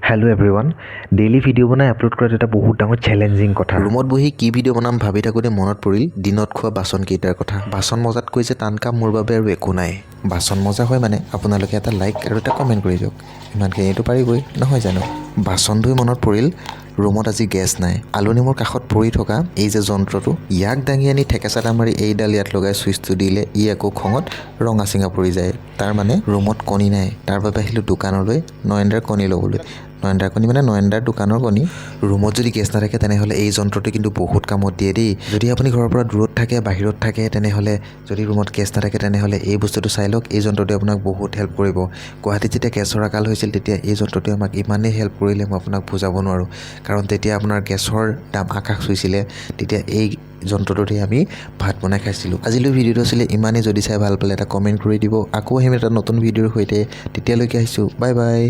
Hello' everyone daily video' বনাই upload কৰাটো এটা বহুত ডাঙৰ চেলেঞ্জিং কথা। ৰুমত বহি কি ভিডিঅ' বনাম ভাবি থাকোঁতে মনত পৰিল দিনত খোৱা বাচনকেইটাৰ কথা। বাচন মজাতকৈ যে টান কাম মোৰ বাবে আৰু একো নাই। বাচন মজা হয় মানে আপোনালোকে এটা লাইক আৰু এটা কমেণ্ট কৰি দিয়ক, ইমানখিনিতো পাৰিবই নহয় জানো। বাচন ধুই মনত পৰিল ৰুমত আজি গেছ নাই। আলুনি মোৰ কাষত পৰি থকা এই যে যন্ত্ৰটো, ইয়াক দাঙি আনি ঠেকেচাটা মাৰি এইডাল ইয়াত লগাই ছুইচটো দিলে ই আকৌ খঙত ৰঙা চিঙা পৰি যায়। তাৰ মানে ৰুমত কণী নাই। তাৰ বাবে আহিলোঁ দোকানলৈ নয়নদাৰ কণী ল'বলৈ। নয়নদাৰ কণী মানে নয়নদাৰ দোকানৰ কণী। ৰুমত যদি গেছ নাথাকে তেনেহ'লে এই যন্ত্ৰটো কিন্তু বহুত কামত দিয়ে দেই। যদি আপুনি ঘৰৰ পৰা দূৰত থাকে, বাহিৰত থাকে, তেনেহ'লে যদি ৰুমত গেছ নাথাকে তেনেহ'লে এই বস্তুটো চাই লওক। এই যন্ত্ৰটোৱে আপোনাক বহুত হেল্প কৰিব। গুৱাহাটীত যেতিয়া গেছৰ আকাল হৈছিল তেতিয়া এই যন্ত্ৰটোৱে আমাক ইমানেই হেল্প কৰিলে মই আপোনাক বুজাব নোৱাৰোঁ। কাৰণ তেতিয়া আপোনাৰ গেছৰ দাম আকাশ চুইছিলে, তেতিয়া এই যন্ত্ৰটোতে আমি ভাত বনাই খাইছিলোঁ। আজিলৈ ভিডিঅ'টো আছিলে ইমানেই। যদি চাই ভাল পালে এটা কমেণ্ট কৰি দিব। আকৌ আহিম এটা নতুন ভিডিঅ'ৰ সৈতে। তেতিয়ালৈকে আহিছোঁ, বাই বাই।